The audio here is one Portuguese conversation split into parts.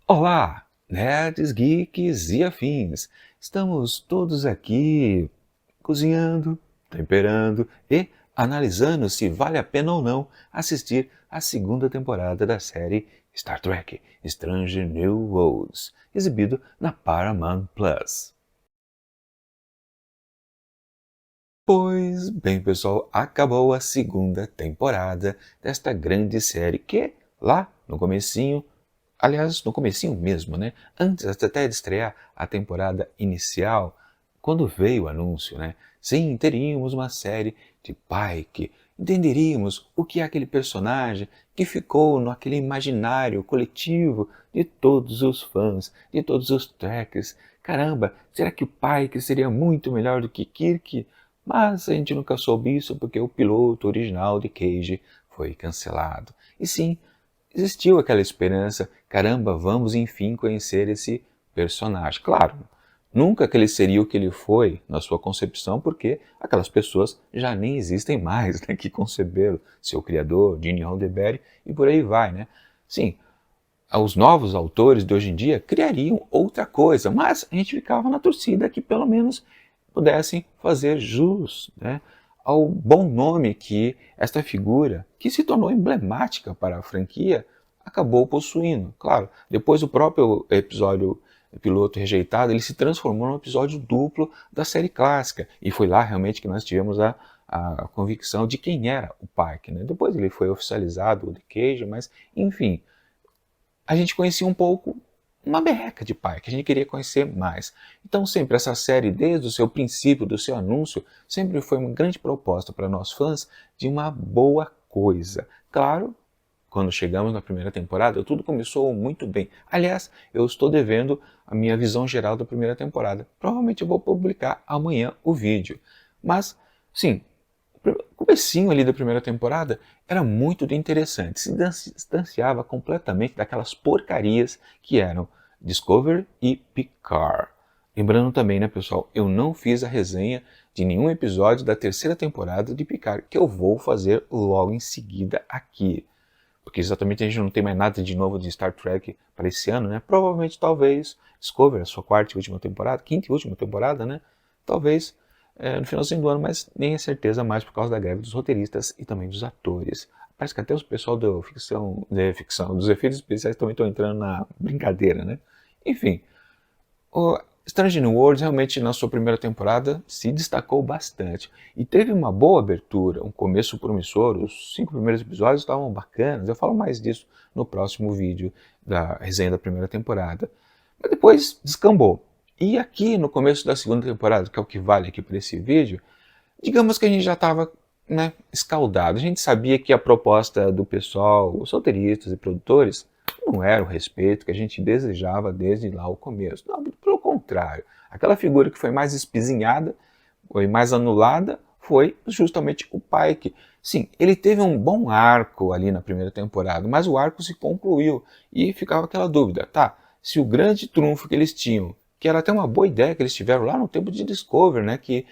Olá, nerds, geeks e afins. Estamos todos aqui cozinhando, temperando e analisando se vale a pena ou não assistir a segunda temporada da série Star Trek Strange New Worlds, exibido na Paramount Plus. Pois bem, pessoal, acabou a segunda temporada desta grande série que lá no comecinho, aliás, no comecinho mesmo, né? Antes até de estrear a temporada inicial, quando veio o anúncio, né? Sim, teríamos uma série de Pike, entenderíamos o que é aquele personagem que ficou naquele imaginário coletivo de todos os fãs, de todos os Treks. Caramba, será que o Pike seria muito melhor do que Kirk? Mas a gente nunca soube isso porque o piloto original de Cage foi cancelado. E sim, existiu aquela esperança, caramba, vamos enfim conhecer esse personagem. Claro, nunca que ele seria o que ele foi na sua concepção, porque aquelas pessoas já nem existem mais, né, que conceberam seu criador, Gene Roddenberry, e por aí vai, né? Sim, os novos autores de hoje em dia criariam outra coisa, mas a gente ficava na torcida que pelo menos pudessem fazer jus, né, ao bom nome que esta figura, que se tornou emblemática para a franquia, acabou possuindo. Claro, depois do próprio episódio piloto rejeitado, ele se transformou num episódio duplo da série clássica, e foi lá realmente que nós tivemos a convicção de quem era o Pike, né? Depois ele foi oficializado, o de Cage, mas enfim, a gente conhecia um pouco uma berreca de Pike, que a gente queria conhecer mais. Então sempre essa série, desde o seu princípio, do seu anúncio, sempre foi uma grande proposta para nós fãs de uma boa coisa. Claro, quando chegamos na primeira temporada, tudo começou muito bem. Aliás, eu estou devendo a minha visão geral da primeira temporada. Provavelmente eu vou publicar amanhã o vídeo. Mas, sim, o comecinho ali da primeira temporada era muito interessante, se distanciava completamente daquelas porcarias que eram Discovery e Picard. Lembrando também, né, pessoal, eu não fiz a resenha de nenhum episódio da terceira temporada de Picard, que eu vou fazer logo em seguida aqui. Porque exatamente a gente não tem mais nada de novo de Star Trek para esse ano, né? Provavelmente, talvez, Discovery, a sua quarta e última temporada, quinta e última temporada, né? Talvez no finalzinho do ano, mas nem é certeza mais por causa da greve dos roteiristas e também dos atores. Parece que até o pessoal da ficção, dos efeitos especiais também estão entrando na brincadeira, né? Enfim, o Strange New Worlds realmente na sua primeira temporada se destacou bastante e teve uma boa abertura, um começo promissor, os 5 primeiros episódios estavam bacanas, eu falo mais disso no próximo vídeo da resenha da primeira temporada, mas depois descambou. E aqui no começo da segunda temporada, que é o que vale aqui para esse vídeo, digamos que a gente já estava, né, escaldado. A gente sabia que a proposta do pessoal, os roteiristas e produtores, não era o respeito que a gente desejava desde lá o começo. Não, pelo contrário. Aquela figura que foi mais espizinhada, foi mais anulada, foi justamente o Pike. Sim, ele teve um bom arco ali na primeira temporada, mas o arco se concluiu e ficava aquela dúvida, tá? Se o grande trunfo que eles tinham, que era até uma boa ideia que eles tiveram lá no tempo de Discovery, né, que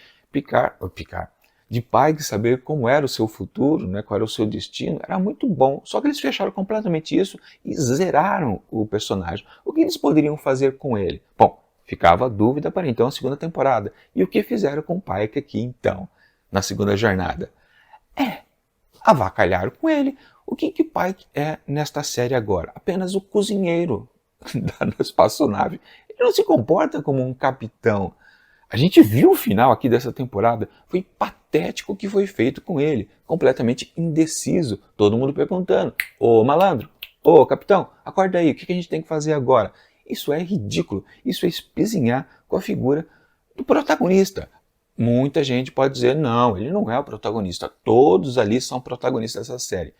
de Pike saber como era o seu futuro, né, qual era o seu destino, era muito bom. Só que eles fecharam completamente isso e zeraram o personagem. O que eles poderiam fazer com ele? Bom, ficava a dúvida para então a segunda temporada. E o que fizeram com o Pike aqui então, na segunda jornada? Avacalharam com ele. O que Pike é nesta série agora? Apenas o cozinheiro da espaçonave. Ele não se comporta como um capitão. A gente viu o final aqui dessa temporada, foi patético o que foi feito com ele, completamente indeciso, todo mundo perguntando, ô malandro, ô capitão, acorda aí, o que a gente tem que fazer agora? Isso é ridículo, isso é espizinhar com a figura do protagonista. Muita gente pode dizer, não, ele não é o protagonista, todos ali são protagonistas dessa série,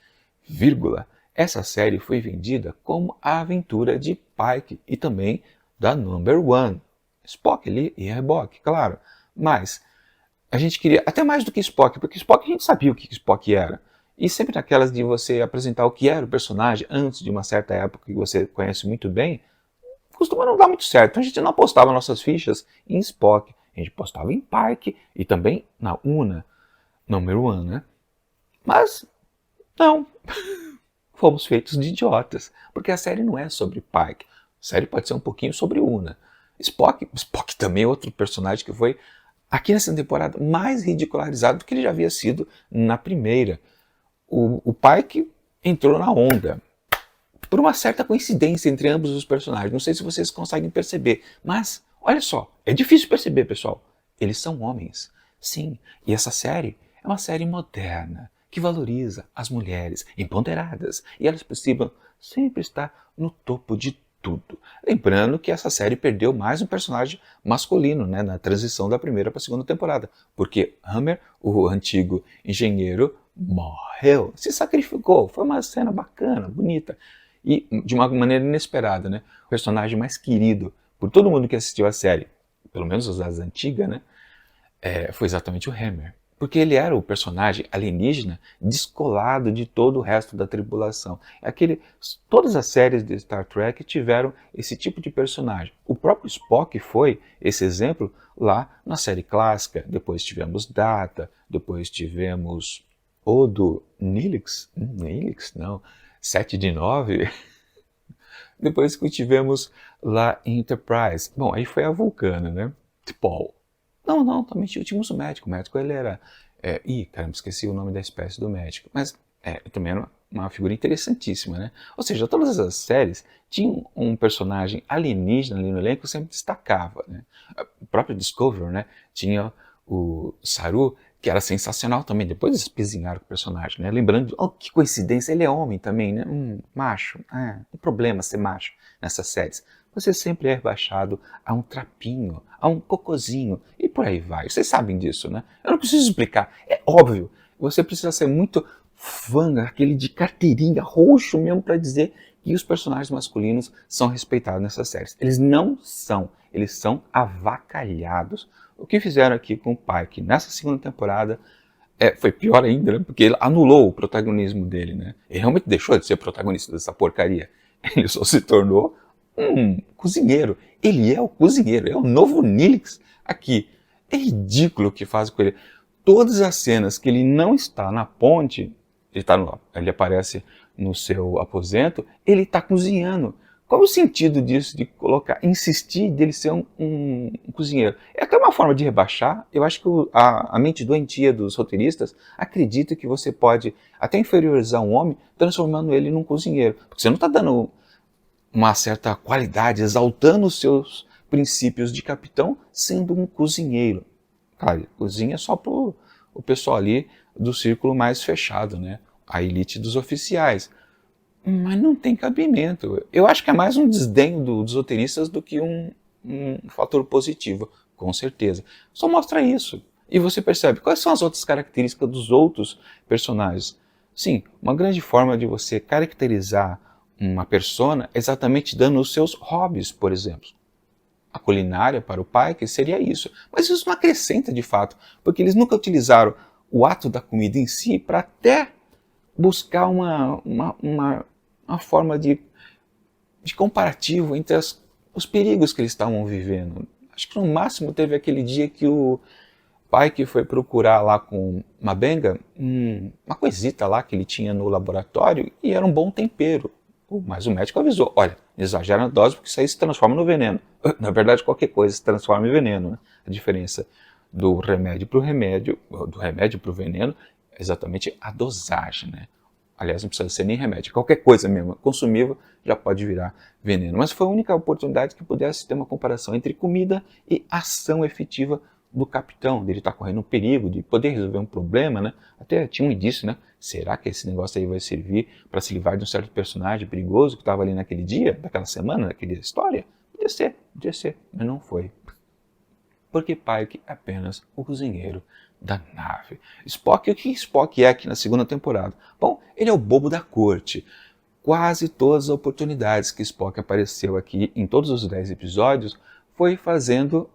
vírgula. Essa série foi vendida como a aventura de Pike e também da Number One. Spock ali e reboque, claro. Mas a gente queria, até mais do que Spock, porque Spock a gente sabia o que Spock era. E sempre naquelas de você apresentar o que era o personagem antes de uma certa época que você conhece muito bem, costuma não dar muito certo. Então a gente não apostava nossas fichas em Spock, a gente apostava em Pike e também na Una, Number One, né? Mas, não, fomos feitos de idiotas, porque a série não é sobre Pike. A série pode ser um pouquinho sobre Una. Spock também é outro personagem que foi, aqui nessa temporada, mais ridicularizado do que ele já havia sido na primeira. O Pike entrou na onda, por uma certa coincidência entre ambos os personagens. Não sei se vocês conseguem perceber, mas olha só, é difícil perceber, pessoal. Eles são homens, sim, e essa série é uma série moderna, que valoriza as mulheres empoderadas, e elas precisam sempre estar no topo de tudo. Lembrando que essa série perdeu mais um personagem masculino, né, na transição da primeira para a segunda temporada, porque Hammer, o antigo engenheiro, morreu, se sacrificou. Foi uma cena bacana, bonita, e de uma maneira inesperada, né? O personagem mais querido por todo mundo que assistiu a série, pelo menos os das antigas, né? Foi exatamente o Hammer. Porque ele era o personagem alienígena descolado de todo o resto da tripulação. Todas as séries de Star Trek tiveram esse tipo de personagem. O próprio Spock foi esse exemplo lá na série clássica. Depois tivemos Data, depois tivemos Odo Nilix, Nilix não, 7 de 9. Depois que tivemos lá em Enterprise. Bom, aí foi a Vulcana, né? Paul. Não, também tínhamos o médico. O médico, ele era... caramba, esqueci o nome da espécie do médico. Mas também era uma figura interessantíssima, né? Ou seja, todas as séries tinham um personagem alienígena ali no elenco que sempre destacava, né? O próprio Discovery, né? Tinha o Saru, que era sensacional também. Depois eles pizinharam com o personagem, né? Lembrando, que coincidência, ele é homem também, né? Macho. Um problema ser macho nessas séries. Você sempre é rebaixado a um trapinho, a um cocozinho, e por aí vai. Vocês sabem disso, né? Eu não preciso explicar, é óbvio. Você precisa ser muito fã, aquele de carteirinha, roxo mesmo, para dizer que os personagens masculinos são respeitados nessas séries. Eles não são, eles são avacalhados. O que fizeram aqui com o Pike nessa segunda temporada foi pior ainda, né? Porque ele anulou o protagonismo dele, né? Ele realmente deixou de ser protagonista dessa porcaria. Ele só se tornou cozinheiro. Ele é o cozinheiro, é o novo Nilix aqui. É ridículo o que faz com ele. Todas as cenas que ele não está na ponte, ele aparece no seu aposento, ele está cozinhando. Qual é o sentido disso, de insistir dele ser um cozinheiro? É até uma forma de rebaixar. Eu acho que a mente doentia dos roteiristas acredita que você pode até inferiorizar um homem transformando ele num cozinheiro. Porque você não está dando uma certa qualidade, exaltando os seus princípios de capitão, sendo um cozinheiro. Claro, cozinha só para o pessoal ali do círculo mais fechado, né? A elite dos oficiais. Mas não tem cabimento. Eu acho que é mais um desdenho dos roteiristas do que um fator positivo, com certeza. Só mostra isso. E você percebe quais são as outras características dos outros personagens. Sim, uma grande forma de você caracterizar uma persona é exatamente dando os seus hobbies, por exemplo. A culinária para o Pike seria isso. Mas isso não acrescenta de fato, porque eles nunca utilizaram o ato da comida em si para até buscar uma forma de comparativo entre os perigos que eles estavam vivendo. Acho que no máximo teve aquele dia que o Pike foi procurar lá com uma benga, uma coisita lá que ele tinha no laboratório, e era um bom tempero. Mas o médico avisou, olha, exagera na dose porque isso aí se transforma no veneno. Na verdade, qualquer coisa se transforma em veneno, né? A diferença do remédio para o veneno é exatamente a dosagem, né? Aliás, não precisa ser nem remédio, qualquer coisa mesmo, consumível, já pode virar veneno. Mas foi a única oportunidade que pudesse ter uma comparação entre comida e ação efetiva do capitão, dele estar correndo um perigo, de poder resolver um problema, né? Até tinha um indício, né? Será que esse negócio aí vai servir para se livrar de um certo personagem perigoso que estava ali naquele dia, daquela semana, naquela história? Podia ser, mas não foi. Porque Pike é apenas o cozinheiro da nave. Spock, o que Spock é aqui na segunda temporada? Bom, ele é o bobo da corte. Quase todas as oportunidades que Spock apareceu aqui em todos os 10 episódios foi fazendo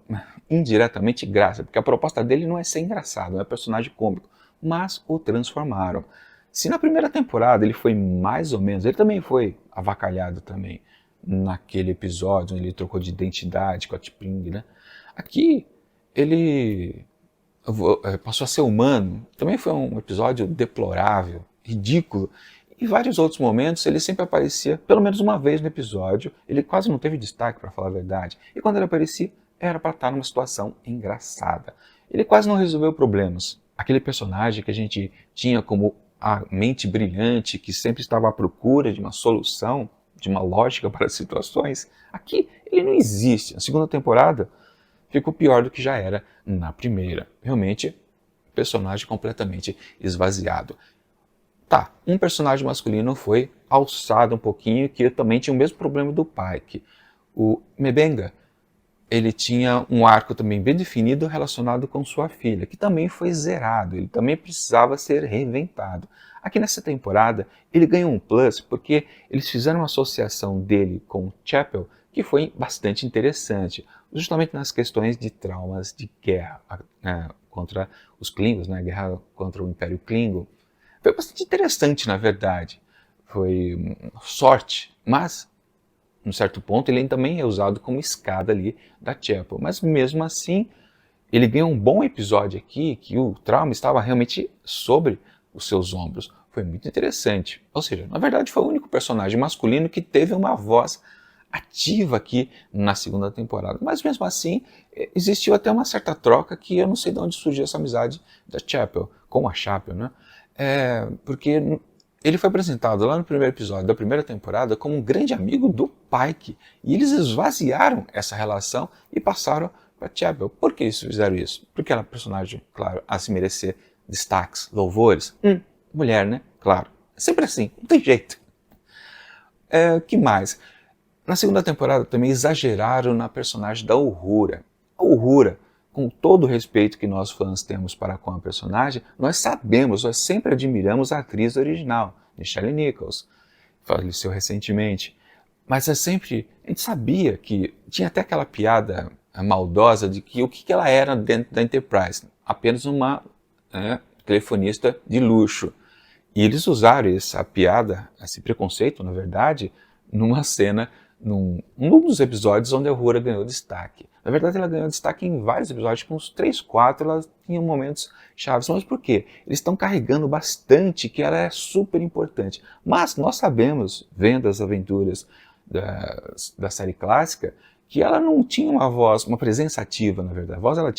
indiretamente graça, porque a proposta dele não é ser engraçado, não é personagem cômico, mas o transformaram. Se na primeira temporada ele foi mais ou menos, ele também foi avacalhado também naquele episódio, onde ele trocou de identidade com a T'Pring, né? Aqui ele passou a ser humano. Também foi um episódio deplorável, ridículo. E vários outros momentos ele sempre aparecia pelo menos uma vez no episódio, ele quase não teve destaque, para falar a verdade, e quando ele aparecia era para estar numa situação engraçada. Ele quase não resolveu problemas. Aquele personagem que a gente tinha como a mente brilhante, que sempre estava à procura de uma solução, de uma lógica para as situações, aqui ele não existe. Na segunda temporada ficou pior do que já era na primeira. Realmente, personagem completamente esvaziado. Tá, um personagem masculino foi alçado um pouquinho, que também tinha o mesmo problema do Pike. O M'Benga, ele tinha um arco também bem definido relacionado com sua filha, que também foi zerado, ele também precisava ser reinventado. Aqui nessa temporada, ele ganhou um plus porque eles fizeram uma associação dele com Chapel, que foi bastante interessante, justamente nas questões de traumas de guerra contra os Klingons, né, guerra contra o Império Klingon. Foi bastante interessante, na verdade. Foi sorte, mas num certo ponto, ele também é usado como escada ali da Chapel. Mas mesmo assim, ele ganha um bom episódio aqui, que o trauma estava realmente sobre os seus ombros. Foi muito interessante. Ou seja, na verdade foi o único personagem masculino que teve uma voz ativa aqui na segunda temporada. Mas mesmo assim, existiu até uma certa troca que eu não sei de onde surgiu essa amizade da Chapel, com a Chapel, né? Porque ele foi apresentado lá no primeiro episódio da primeira temporada como um grande amigo do Pike. E eles esvaziaram essa relação e passaram para Chapel. Por que eles fizeram isso? Porque ela é um personagem, claro, a se merecer destaques, louvores. Mulher, né? Claro. É sempre assim, não tem jeito. Que mais? Na segunda temporada também exageraram na personagem da Uhura. A Uhura, com todo o respeito que nós fãs temos para com a personagem, nós sabemos, nós sempre admiramos a atriz original, Nichelle Nichols, faleceu recentemente. Mas a gente sabia que tinha até aquela piada maldosa de que o que ela era dentro da Enterprise, apenas uma telefonista de luxo. E eles usaram essa piada, esse preconceito, na verdade, numa cena, num dos episódios onde a Uhura ganhou destaque. Na verdade, ela ganhou destaque em vários episódios, com uns 3, 4, ela tinha momentos chaves. Mas por quê? Eles estão carregando bastante que ela é super importante. Mas nós sabemos, vendo as aventuras da série clássica, que ela não tinha uma voz, uma presença ativa, na verdade. A voz ela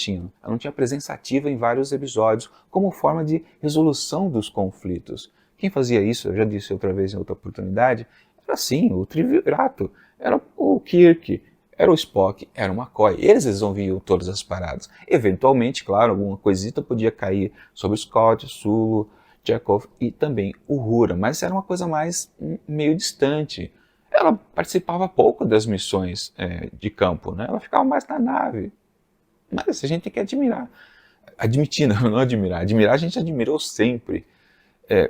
não tinha presença ativa em vários episódios, como forma de resolução dos conflitos. Quem fazia isso, eu já disse outra vez em outra oportunidade, era assim, o Triviato, era o Kirk, era o Spock, era o McCoy. Eles resolviam todas as paradas. Eventualmente, claro, alguma coisita podia cair sobre Scott, Sulu, Chekhov e também o Uhura, mas era uma coisa mais meio distante. Ela participava pouco das missões de campo, né? Ela ficava mais na nave. Mas a gente tem que admirar. Admitir, não admirar. Admirar a gente admirou sempre.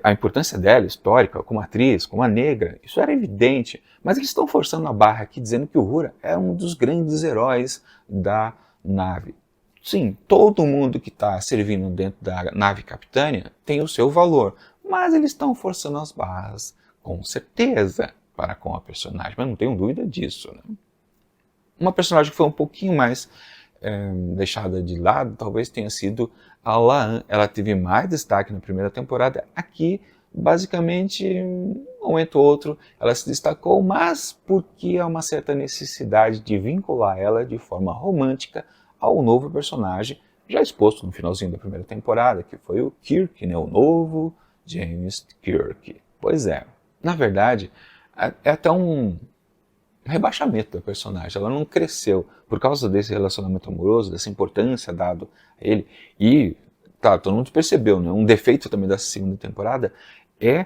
A importância dela, histórica, como atriz, como a negra, isso era evidente. Mas eles estão forçando a barra aqui, dizendo que o Uhura é um dos grandes heróis da nave. Sim, todo mundo que está servindo dentro da nave capitânia tem o seu valor, mas eles estão forçando as barras, com certeza, para com a personagem, mas não tenho dúvida disso. Né? Uma personagem que foi um pouquinho mais deixada de lado, talvez tenha sido a La'an. Ela teve mais destaque na primeira temporada. Aqui, basicamente, um momento ou outro, ela se destacou, mas porque há uma certa necessidade de vincular ela de forma romântica ao novo personagem, já exposto no finalzinho da primeira temporada, que foi o Kirk, né? O novo James Kirk. Pois é, na verdade, é até um rebaixamento da personagem, ela não cresceu por causa desse relacionamento amoroso, dessa importância dado a ele. E, tá, todo mundo percebeu, né? Um defeito também da segunda temporada é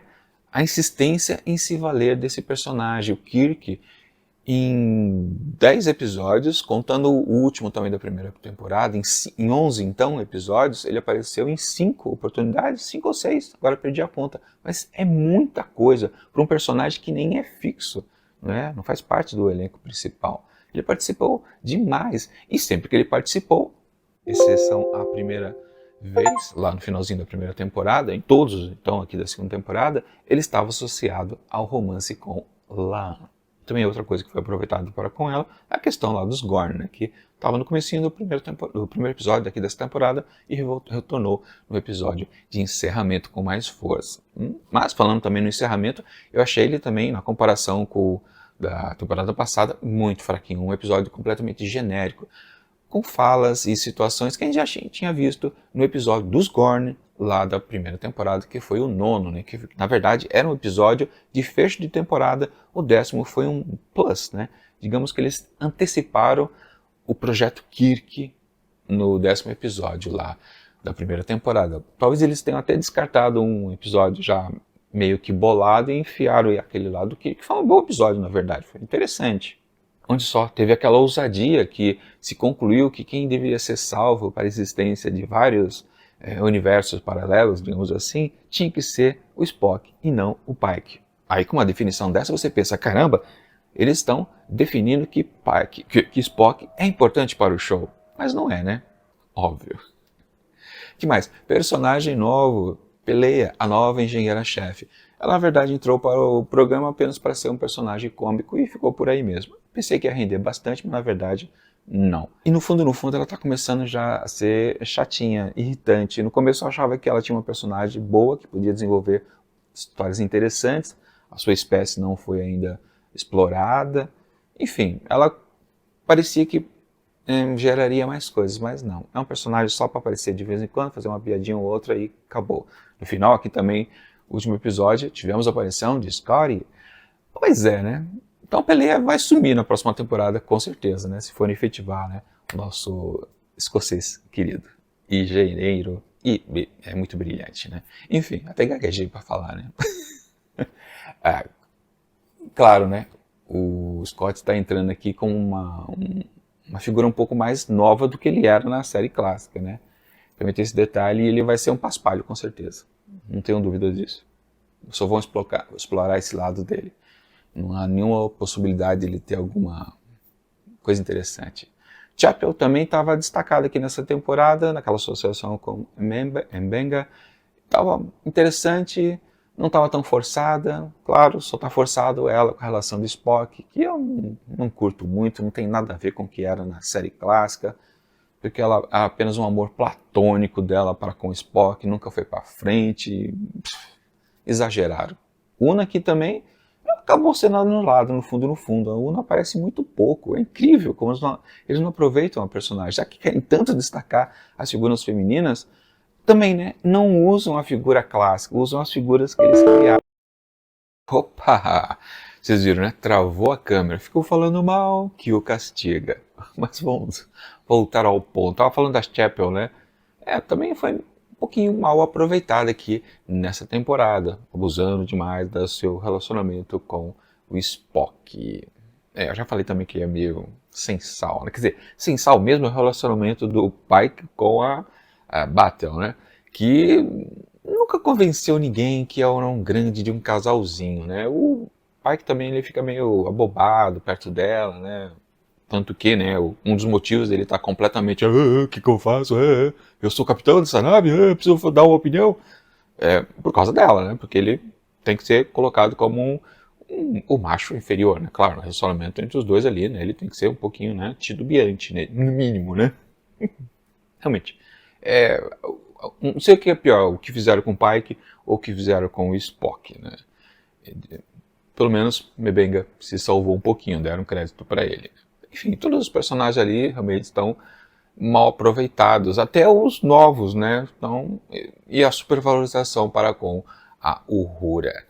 a insistência em se valer desse personagem. O Kirk, em 10 episódios, contando o último também da primeira temporada, em 11 então episódios, ele apareceu em 5 oportunidades, 5 ou 6, agora perdi a conta. Mas é muita coisa para um personagem que nem é fixo. Não faz parte do elenco principal. Ele participou demais. E sempre que ele participou, exceção a primeira vez, lá no finalzinho da primeira temporada, em todos, então, aqui da segunda temporada, ele estava associado ao romance com La'an. Também outra coisa que foi aproveitada para com ela é a questão lá dos Gorn, né, que estava no comecinho do primeiro episódio daqui dessa temporada e retornou no episódio de encerramento com mais força. Mas falando também no encerramento, eu achei ele também, na comparação com o da temporada passada, muito fraquinho, um episódio completamente genérico, com falas e situações que a gente já tinha visto no episódio dos Gorn, lá da primeira temporada, que foi o 9º, né? Que na verdade era um episódio de fecho de temporada, o 10º foi um plus, né? Digamos que eles anteciparam o projeto Kirk no 10º episódio lá da primeira temporada. Talvez eles tenham até descartado um episódio já meio que bolado e enfiaram aquele lá do Kirk, que foi um bom episódio, na verdade, foi interessante. Onde só teve aquela ousadia que se concluiu que quem deveria ser salvo para a existência de vários universos paralelos, digamos assim, tinha que ser o Spock e não o Pike. Aí com uma definição dessa você pensa, caramba, eles estão definindo que Spock é importante para o show. Mas não é, né? Óbvio. Que mais? Personagem novo, Peleia, a nova engenheira-chefe. Ela, na verdade, entrou para o programa apenas para ser um personagem cômico e ficou por aí mesmo. Pensei que ia render bastante, mas na verdade, não. E no fundo, ela está começando já a ser chatinha, irritante. No começo eu achava que ela tinha uma personagem boa, que podia desenvolver histórias interessantes. A sua espécie não foi ainda explorada. Enfim, ela parecia que geraria mais coisas, mas não. É um personagem só para aparecer de vez em quando, fazer uma piadinha ou outra e acabou. No final, aqui também, o último episódio, tivemos a aparição de Scotty. Pois é, né? Então Peleia vai sumir na próxima temporada, com certeza, né? Se forem efetivar, né? O nosso escocês querido. E engenheiro. E é muito brilhante, né? Enfim, até gaguejei para falar, né? Claro, né? O Scott está entrando aqui como uma figura um pouco mais nova do que ele era na série clássica, né? Também tem esse detalhe e ele vai ser um paspalho, com certeza. Não tenho dúvida disso. Só vão explorar esse lado dele. Não há nenhuma possibilidade de ele ter alguma coisa interessante. Chapel também estava destacado aqui nessa temporada, naquela associação com Mbenga. Estava interessante, não estava tão forçada. Claro, só está forçado ela com a relação de Spock, que eu não curto muito, não tem nada a ver com o que era na série clássica, porque ela é apenas um amor platônico dela para com Spock, nunca foi para frente. Exageraram. Una aqui também acabou sendo anulado no fundo. A Una aparece muito pouco. É incrível como eles não aproveitam a personagem. Já que querem tanto destacar as figuras femininas, também, né, não usam a figura clássica, usam as figuras que eles criaram. Opa! Vocês viram, né? Travou a câmera. Ficou falando mal, que o castiga. Mas vamos voltar ao ponto. Tava falando da Chapel, né? Também foi um pouquinho mal aproveitada aqui nessa temporada, abusando demais do seu relacionamento com o Spock. Eu já falei também que é meio sem sal, né? Quer dizer, sem sal mesmo é o relacionamento do Pike com a Battle, né? Que nunca convenceu ninguém que era um grande de um casalzinho, né? O Pike também ele fica meio abobado perto dela, né? Tanto que, né, um dos motivos dele estar completamente, o que eu faço? Eu sou capitão dessa nave, preciso dar uma opinião. Por causa dela, né? Porque ele tem que ser colocado como o macho inferior, né? Claro, no relacionamento entre os dois ali, né? Ele tem que ser um pouquinho, né, titubeante, né? No mínimo, né? Realmente. Não sei o que é pior, o que fizeram com o Pike ou o que fizeram com o Spock, né? Pelo menos Mbenga se salvou um pouquinho, deram crédito para ele. Enfim, todos os personagens ali realmente estão mal aproveitados, até os novos, né? Então, e a supervalorização para com a Uhura.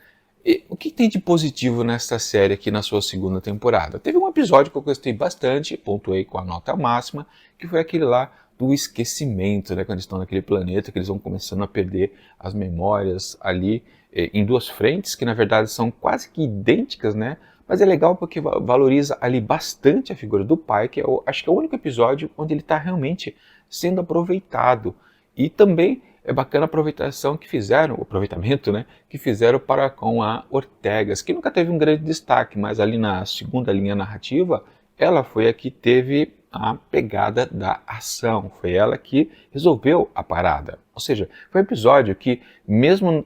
E o que tem de positivo nessa série aqui na sua segunda temporada? Teve um episódio que eu gostei bastante, pontuei com a nota máxima, que foi aquele lá do esquecimento, né? Quando eles estão naquele planeta, que eles vão começando a perder as memórias ali em duas frentes, que na verdade são quase que idênticas, né? Mas é legal porque valoriza ali bastante a figura do pai, que acho que é o único episódio onde ele está realmente sendo aproveitado. E também é bacana a aproveitação que fizeram, o aproveitamento, né, que fizeram para com a Ortegas, que nunca teve um grande destaque, mas ali na segunda linha narrativa, ela foi a que teve a pegada da ação, foi ela que resolveu a parada. Ou seja, foi um episódio que, mesmo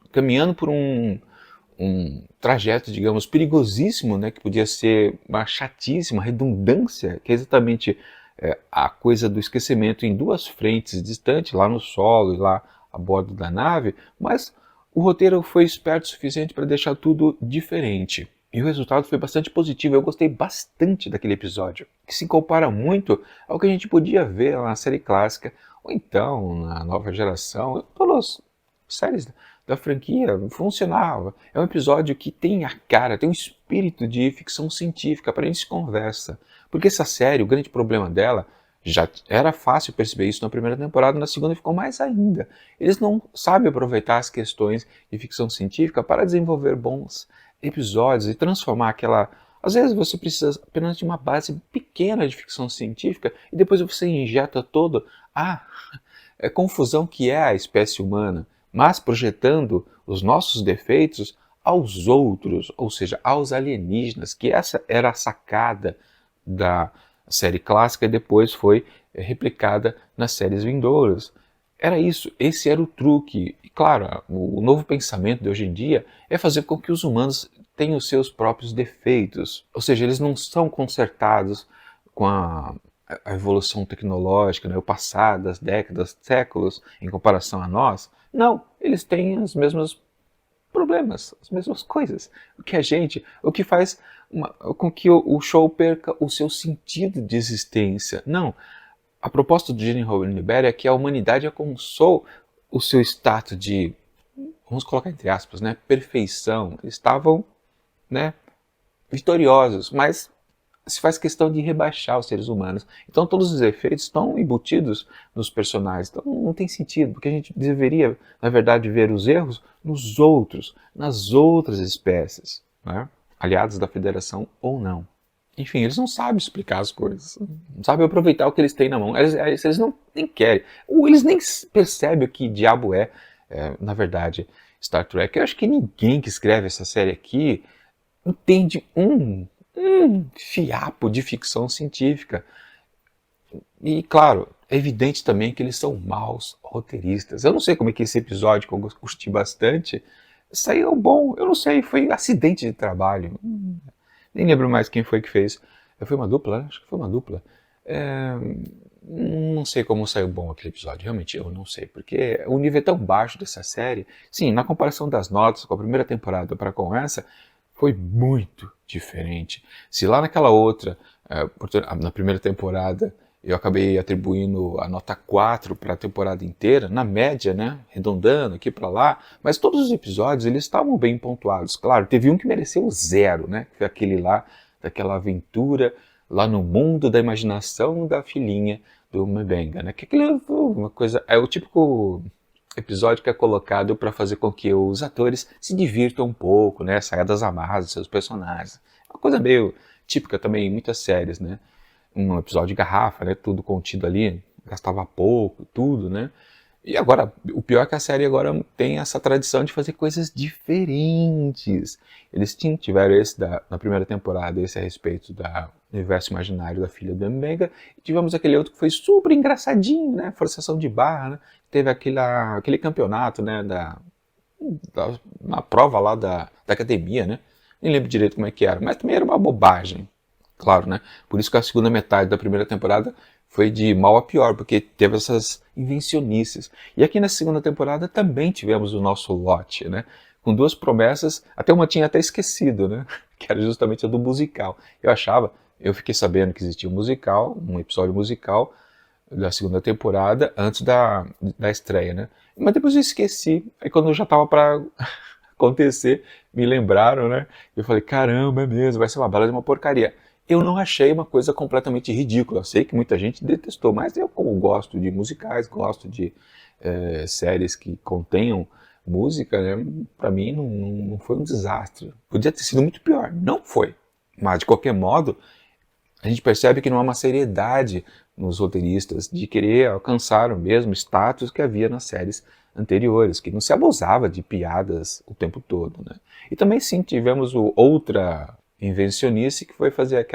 caminhando por um trajeto, digamos, perigosíssimo, né, que podia ser uma chatice, uma redundância, que é exatamente a coisa do esquecimento em duas frentes distantes, lá no solo e lá a bordo da nave, mas o roteiro foi esperto o suficiente para deixar tudo diferente. E o resultado foi bastante positivo. Eu gostei bastante daquele episódio, que se compara muito ao que a gente podia ver lá na série clássica, ou então na nova geração, todas as séries da franquia funcionava. É um episódio que tem a cara, tem um espírito de ficção científica, para a gente conversa. Porque essa série, o grande problema dela, já era fácil perceber isso na primeira temporada, na segunda ficou mais ainda. Eles não sabem aproveitar as questões de ficção científica para desenvolver bons episódios e transformar aquela... Às vezes você precisa apenas de uma base pequena de ficção científica e depois você injeta todo a confusão que é a espécie humana, mas projetando os nossos defeitos aos outros, ou seja, aos alienígenas, que essa era a sacada da série clássica e depois foi replicada nas séries vindouras. Era isso, esse era o truque. E claro, o novo pensamento de hoje em dia é fazer com que os humanos tenham os seus próprios defeitos, ou seja, eles não são consertados com a evolução tecnológica, né, o passado, as décadas, séculos, em comparação a nós. Não, eles têm os mesmos problemas, as mesmas coisas. O que a gente, o que faz com que o show perca o seu sentido de existência. Não, a proposta do Gene Roddenberry é que a humanidade alcançou o seu status de, vamos colocar entre aspas, né, perfeição. Eles estavam, né, vitoriosos, mas se faz questão de rebaixar os seres humanos. Então todos os efeitos estão embutidos nos personagens. Então não tem sentido, porque a gente deveria, na verdade, ver os erros nos outros, nas outras espécies, né? Aliados da Federação ou não. Enfim, eles não sabem explicar as coisas, não sabem aproveitar o que eles têm na mão. Eles não nem querem, ou eles nem percebem o que diabo na verdade, Star Trek. Eu acho que ninguém que escreve essa série aqui entende um fiapo de ficção científica. E, claro, é evidente também que eles são maus roteiristas. Eu não sei como é que esse episódio, que eu curti bastante, saiu bom. Eu não sei, foi acidente de trabalho. Nem lembro mais quem foi que fez. Foi uma dupla, né? Acho que foi uma dupla. Não sei como saiu bom aquele episódio, realmente eu não sei, porque o nível é tão baixo dessa série. Sim, na comparação das notas com a primeira temporada para com essa, foi muito diferente. Se lá naquela outra, na primeira temporada, eu acabei atribuindo a nota 4 para a temporada inteira, na média, né, arredondando aqui para lá, mas todos os episódios eles estavam bem pontuados. Claro, teve um que mereceu 0, né, que foi aquele lá, daquela aventura lá no mundo da imaginação da filhinha do M'Benga, né, que aquilo foi uma coisa, é o típico episódio que é colocado para fazer com que os atores se divirtam um pouco, né, saia das amarras dos seus personagens. Uma coisa meio típica também em muitas séries, né? Um episódio de garrafa, né, tudo contido ali, gastava pouco, tudo, né? E agora, o pior é que a série agora tem essa tradição de fazer coisas diferentes. Eles tiveram esse na primeira temporada, esse a respeito do universo imaginário da filha do M'Benga, e tivemos aquele outro que foi super engraçadinho, né? Forçação de barra, né? Teve aquele campeonato, né? Na prova lá da academia, né? Nem lembro direito como é que era, mas também era uma bobagem, claro, né? Por isso que a segunda metade da primeira temporada foi de mal a pior, porque teve essas invencionices. E aqui na segunda temporada também tivemos o nosso lote, né? Com duas promessas, até uma tinha até esquecido, né? Que era justamente a do musical. Eu fiquei sabendo que existia um musical, um episódio musical da segunda temporada, antes da estreia, né? Mas depois eu esqueci. Aí quando já tava para acontecer, me lembraram, né? Eu falei, caramba, é mesmo, vai ser uma bela de uma porcaria. Eu não achei uma coisa completamente ridícula. Eu sei que muita gente detestou, mas eu, como gosto de musicais, gosto de séries que contenham música, né, para mim não foi um desastre. Podia ter sido muito pior, não foi. Mas, de qualquer modo, a gente percebe que não há uma seriedade nos roteiristas de querer alcançar o mesmo status que havia nas séries anteriores, que não se abusava de piadas o tempo todo, né? E também sim, tivemos outra invencionice que foi fazer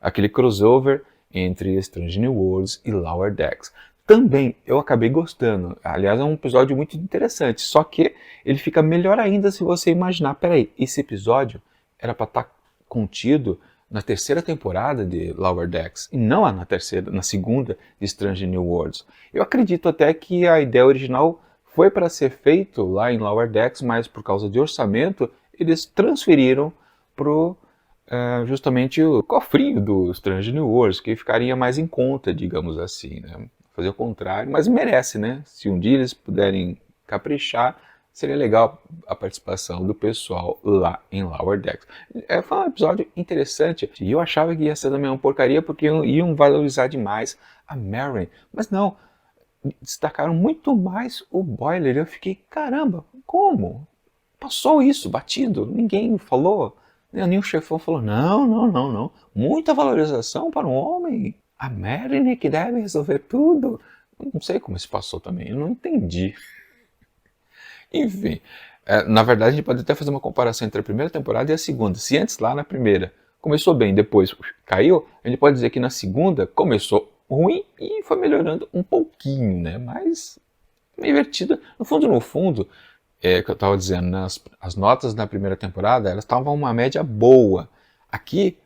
aquele crossover entre Strange New Worlds e Lower Decks. também eu acabei gostando. Aliás, é um episódio muito interessante, só que ele fica melhor ainda se você imaginar, peraí, esse episódio era para estar contido na terceira temporada de Lower Decks, e não na segunda de Strange New Worlds. Eu acredito até que a ideia original foi para ser feito lá em Lower Decks, mas por causa de orçamento, eles transferiram para justamente o cofrinho do Strange New Worlds, que ficaria mais em conta, digamos assim, né? Fazer o contrário, mas merece, né? Se um dia eles puderem caprichar, seria legal a participação do pessoal lá em Lower Decks. Foi um episódio interessante, e eu achava que ia ser também uma porcaria, porque iam valorizar demais a Merrin, mas não, destacaram muito mais o Boiler. Eu fiquei, caramba, como? Passou isso, batido, ninguém falou, nem o chefão falou, não, não, não, não, muita valorização para um homem, a Merrin que deve resolver tudo. Não sei como isso passou também, eu não entendi. Enfim, na verdade a gente pode até fazer uma comparação entre a primeira temporada e a segunda. Se antes lá na primeira começou bem, depois caiu, a gente pode dizer que na segunda começou ruim e foi melhorando um pouquinho, né? Mas meio invertida. No fundo, que eu estava dizendo, né? As notas na primeira temporada elas estavam uma média boa. Aqui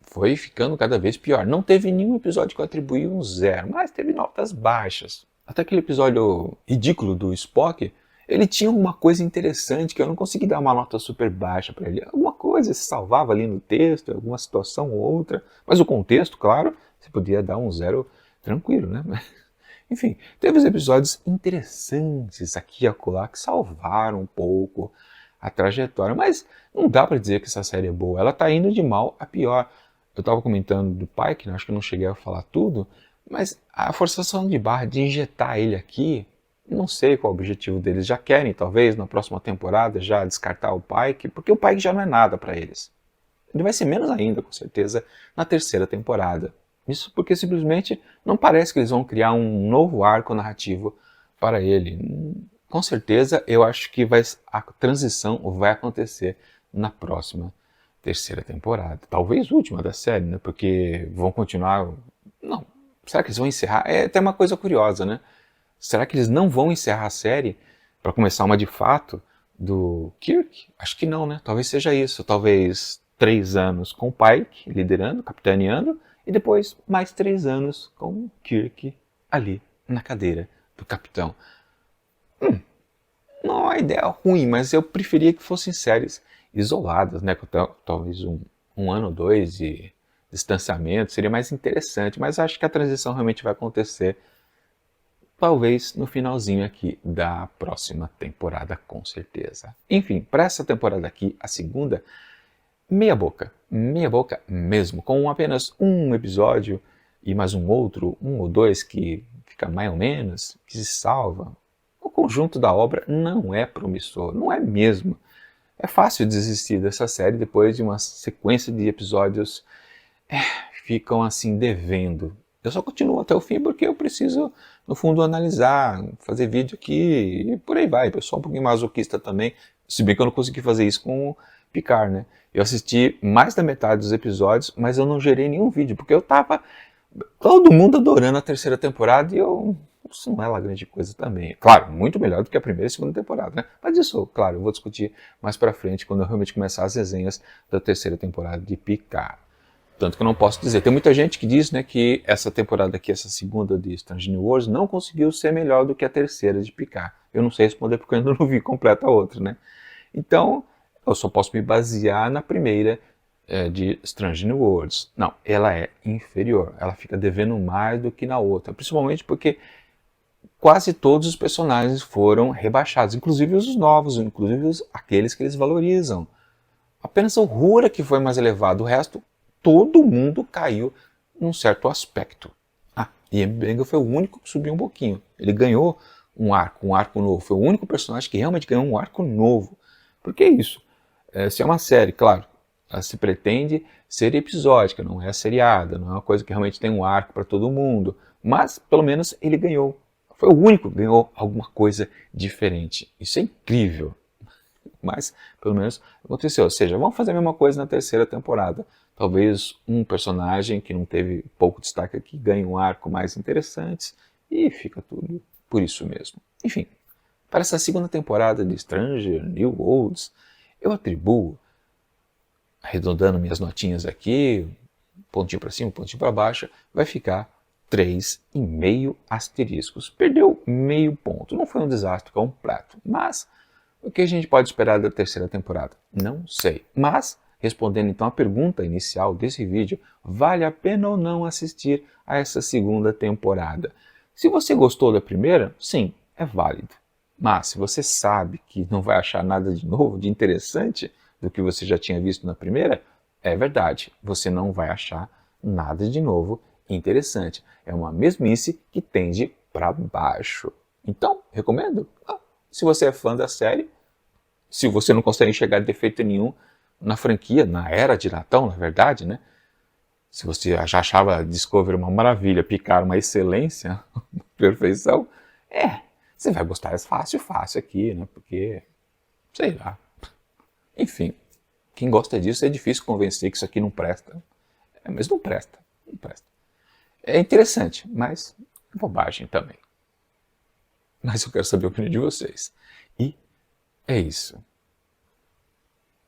foi ficando cada vez pior. Não teve nenhum episódio que eu atribuí um 0, mas teve notas baixas. Até aquele episódio ridículo do Spock, ele tinha uma coisa interessante que eu não consegui dar uma nota super baixa para ele. Alguma coisa se salvava ali no texto, alguma situação ou outra. Mas o contexto, claro, você podia dar um 0 tranquilo, né? Enfim, teve os episódios interessantes aqui e acolá que salvaram um pouco a trajetória. Mas não dá para dizer que essa série é boa. Ela está indo de mal a pior. Eu estava comentando do Pike, acho que eu não cheguei a falar tudo, mas a forçação de barra de injetar ele aqui, não sei qual é o objetivo deles. Já querem, talvez, na próxima temporada, já descartar o Pike, porque o Pike já não é nada para eles. Ele vai ser menos ainda, com certeza, na terceira temporada. Isso porque simplesmente não parece que eles vão criar um novo arco narrativo para ele. Com certeza, eu acho que a transição vai acontecer na próxima terceira temporada. Talvez última da série, né? Porque vão continuar... Não, será que eles vão encerrar? É até uma coisa curiosa, né? Será que eles não vão encerrar a série para começar uma de fato do Kirk? Acho que não, né? Talvez seja isso. Talvez 3 anos com o Pike liderando, capitaneando, e depois mais 3 anos com o Kirk ali na cadeira do capitão. Não é uma ideia ruim, mas eu preferia que fossem séries isoladas, né? Com talvez um ano ou 2 de distanciamento, seria mais interessante, mas acho que a transição realmente vai acontecer talvez no finalzinho aqui da próxima temporada, com certeza. Enfim, para essa temporada aqui, a segunda, meia boca mesmo, com apenas um episódio e mais um outro, um ou dois que fica mais ou menos, que se salva. O conjunto da obra não é promissor, não é mesmo. É fácil desistir dessa série depois de uma sequência de episódios ficam assim devendo. Eu só continuo até o fim porque eu preciso, no fundo, analisar, fazer vídeo aqui e por aí vai. Eu sou um pouquinho masoquista também, se bem que eu não consegui fazer isso com o Picard, né? Eu assisti mais da metade dos episódios, mas eu não gerei nenhum vídeo, porque eu tava todo mundo adorando a terceira temporada e isso não é lá grande coisa também. Claro, muito melhor do que a primeira e segunda temporada, né? Mas isso, claro, eu vou discutir mais pra frente, quando eu realmente começar as resenhas da terceira temporada de Picard. Tanto que eu não posso dizer. Tem muita gente que diz, né, que essa temporada aqui, essa segunda de Strange New Worlds, não conseguiu ser melhor do que a terceira de Picard. Eu não sei responder porque eu ainda não vi completa a outra, né? Então, eu só posso me basear na primeira de Strange New Worlds. Não, ela é inferior. Ela fica devendo mais do que na outra. Principalmente porque quase todos os personagens foram rebaixados. Inclusive os novos, inclusive aqueles que eles valorizam. Apenas o Uhura que foi mais elevado. O resto, todo mundo caiu num certo aspecto. E M'Benga foi o único que subiu um pouquinho. Ele ganhou um arco novo. Foi o único personagem que realmente ganhou um arco novo. Por que isso? Se é uma série, claro, ela se pretende ser episódica, não é seriada, não é uma coisa que realmente tem um arco para todo mundo. Mas, pelo menos, ele ganhou. Foi o único que ganhou alguma coisa diferente. Isso é incrível. Mas, pelo menos, aconteceu. Ou seja, vamos fazer a mesma coisa na terceira temporada. Talvez um personagem que não teve pouco destaque aqui ganhe um arco mais interessante e fica tudo por isso mesmo. Enfim, para essa segunda temporada de Stranger New Worlds, eu atribuo, arredondando minhas notinhas aqui, um pontinho para cima, um pontinho para baixo, vai ficar 3,5 asteriscos. Perdeu meio ponto. Não foi um desastre completo, mas o que a gente pode esperar da terceira temporada? Não sei. Mas, respondendo então à pergunta inicial desse vídeo, vale a pena ou não assistir a essa segunda temporada? Se você gostou da primeira, sim, é válido. Mas se você sabe que não vai achar nada de novo, de interessante do que você já tinha visto na primeira, é verdade, você não vai achar nada de novo interessante. É uma mesmice que tende para baixo. Então, recomendo. Se você é fã da série, se você não consegue enxergar defeito nenhum na franquia, na era de Natal, na verdade, né? Se você já achava Discovery uma maravilha, Picard uma excelência, perfeição, você vai gostar fácil aqui, né? Porque, sei lá. Enfim, quem gosta disso é difícil convencer que isso aqui não presta. Mas não presta, não presta. É interessante, mas bobagem também. Mas eu quero saber a opinião de vocês. E é isso.